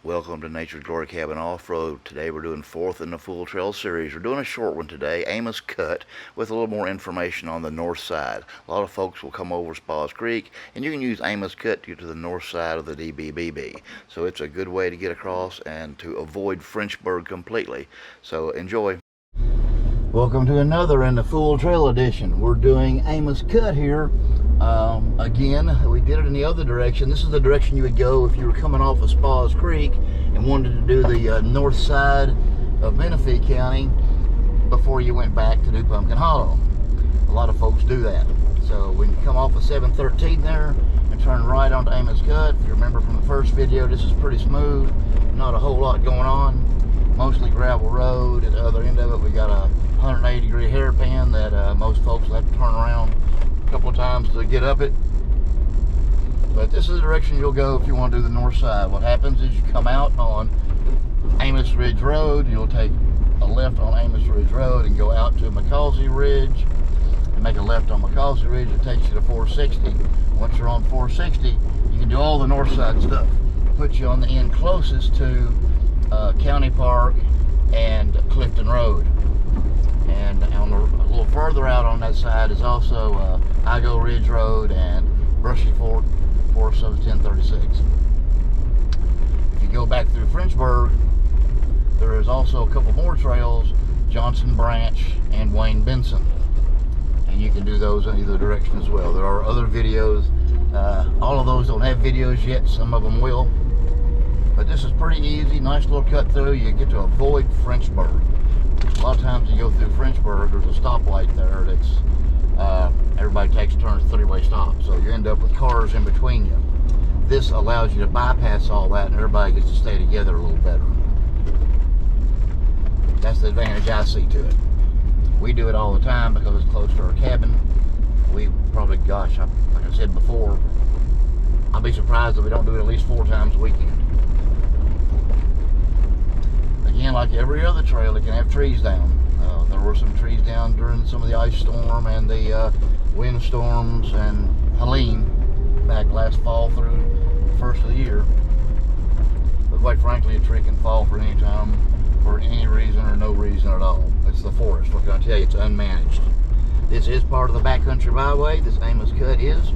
Welcome to Nature's Glory Cabin Off-Road. Today we're doing 4th in the Full Trail Series. We're doing a short one today, Amos Cut, with a little more information on the north side. A lot of folks will come over Spas Creek, and you can use Amos Cut to get to the north side of the dbbb. So it's a good way to get across and to avoid Frenchburg completely. So enjoy. Welcome to another in the Full Trail Edition. We're doing Amos Cut here. Again, we did it in the other direction. This is the direction you would go if you were coming off of Spas Creek and wanted to do the north side of Menifee County before you went back to do Pumpkin Hollow. A lot of folks do that. So when you come off of 713 there and turn right onto Amos Cut, if you remember from the first video, this is pretty smooth. Not a whole lot going on. Mostly gravel road. At the other end of it, we got a 180-degree hairpin that most folks will have to turn around a couple of times to get up it. But this is the direction you'll go if you want to do the north side. What happens is you come out on Amos Ridge Road, you'll take a left on Amos Ridge Road and go out to Ridge and make a left on Ridge. It takes you to 460. Once you're on 460, you can do all the north side stuff. Put you on the end closest to County Park and Clifton Road. And on a little further out on that side is also Igo Ridge Road and Brushy Fork, 1036. If you go back through Frenchburg, there is also a couple more trails, Johnson Branch and Wayne Benson. And you can do those in either direction as well. There are other videos. All of those don't have videos yet, some of them will. But this is pretty easy, nice little cut through. You get to avoid Frenchburg. A lot of times you go through Frenchburg, there's a stoplight there that's, everybody takes turns, three-way stop. So you end up with cars in between you. This allows you to bypass all that and everybody gets to stay together a little better. That's the advantage I see to it. We do it all the time because it's close to our cabin. We probably, gosh, like I said before, I'll be surprised if we don't do it at least 4 times a weekend. Again, like every other trail, it can have trees down. There were some trees down during some of the ice storm and the wind storms and Helene back last fall through the first of the year. But quite frankly, a tree can fall for any time, for any reason or no reason at all. It's the forest. What can I tell you? It's unmanaged. This is part of the Backcountry Byway. This Amos Cut is.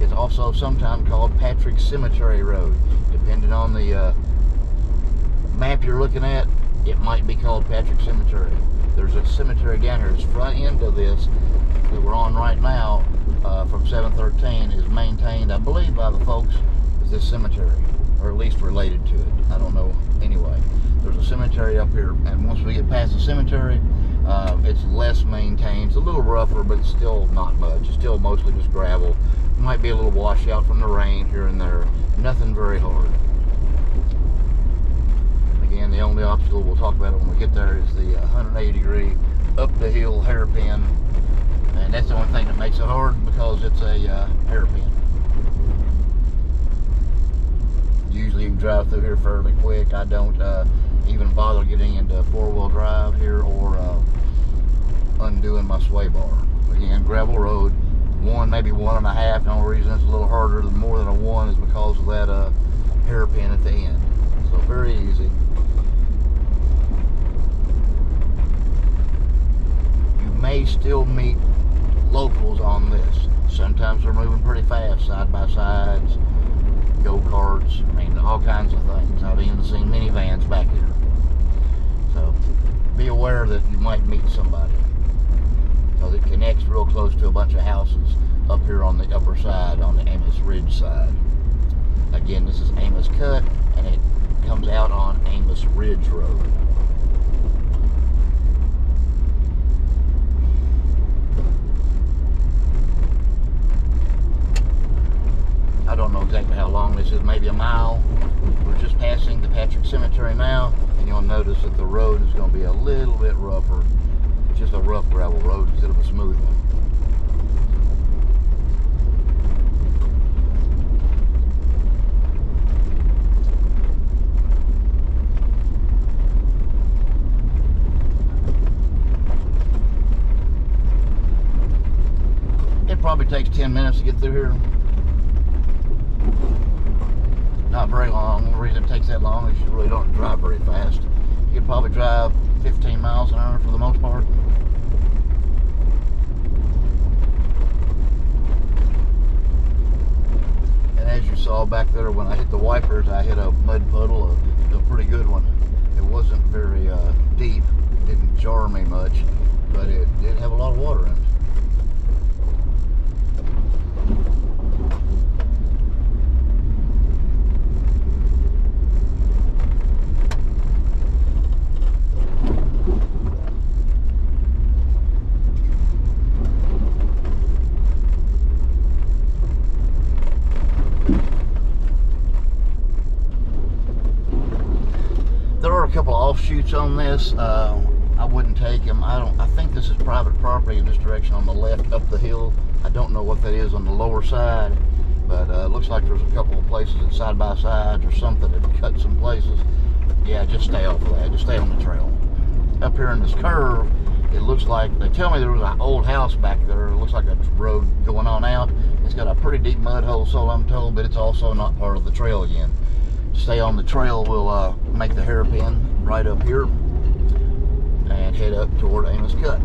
It's also sometimes called Patrick Cemetery Road. Depending on the map you're looking at, it might be called Patrick Cemetery. There's a cemetery down here. This front end of this that we're on right now from 713 is maintained, I believe, by the folks as this cemetery, or at least related to it. I don't know. Anyway, there's a cemetery up here, and once we get past the cemetery, it's less maintained. It's a little rougher, but it's still not much. It's still mostly just gravel. Might be a little washout from the rain here and there. Nothing very hard. Again, the only obstacle we'll talk about when we get there is the 180-degree up the hill hairpin, and that's the only thing that makes it hard because it's a hairpin. Usually you can drive through here fairly quick. I don't even bother getting into four-wheel drive here or undoing my sway bar. Again, gravel road, 1, maybe 1.5. The only reason it's a little harder than more than a 1 is because of that hairpin at the end. So very easy. May still meet locals on this. Sometimes they're moving pretty fast, side by sides, go-karts, I mean all kinds of things. I've even seen minivans back here. So be aware that you might meet somebody, because it connects real close to a bunch of houses up here on the upper side, on the Amos Ridge side. Again, this is Amos Cut, and it comes out on Amos Ridge Road. I don't know exactly how long this is, maybe a mile. We're just passing the Patrick Cemetery now, and you'll notice that the road is going to be a little bit rougher. It's just a rough gravel road instead of a smooth one. It probably takes 10 minutes to get through here. Not not very long. The reason it takes that long is you really don't drive very fast. You can probably drive 15 miles an hour for the most part. And as you saw back there, when I hit the wipers, I hit a mud puddle, a pretty good one. It wasn't very deep, didn't jar me much, but it did have a lot of water in it. There are a couple of offshoots on this. I wouldn't take them. I think this is private property in this direction on the left up the hill. I don't know what that is on the lower side, but it looks like there's a couple of places that side by sides or something that cut some places. Yeah, just stay off of that. Just stay on the trail. Up here in this curve, it looks like, they tell me there was an old house back there. It looks like a road going on out. It's got a pretty deep mud hole, so I'm told, but it's also not part of the trail again. Stay on the trail. We'll make the hairpin right up here and head up toward Amos Cut.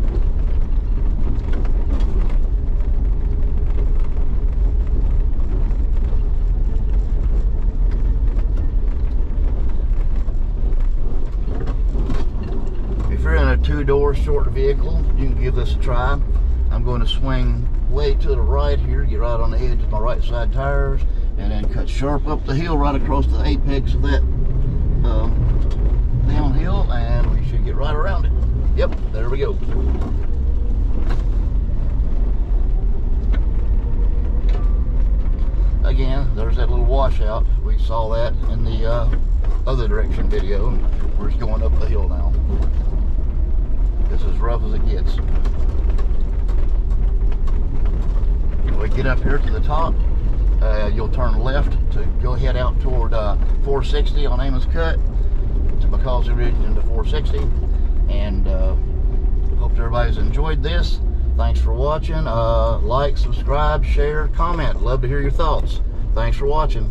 If you're in a two-door short vehicle, you can give this a try. I'm going to swing way to the right here, get right on the edge of my right side tires, and then cut sharp up the hill right across the apex of that downhill, and we should get right around it. Yep, there we go. Again, there's that little washout. We saw that in the other direction video. We're just going up the hill now. This is as rough as it gets. When we get up here to the top, you'll turn left to go head out toward 460 on Amos Cut to Brushy Ridge into 460. And hope everybody's enjoyed this. Thanks for watching. Like, subscribe, share, comment. Love to hear your thoughts. Thanks for watching.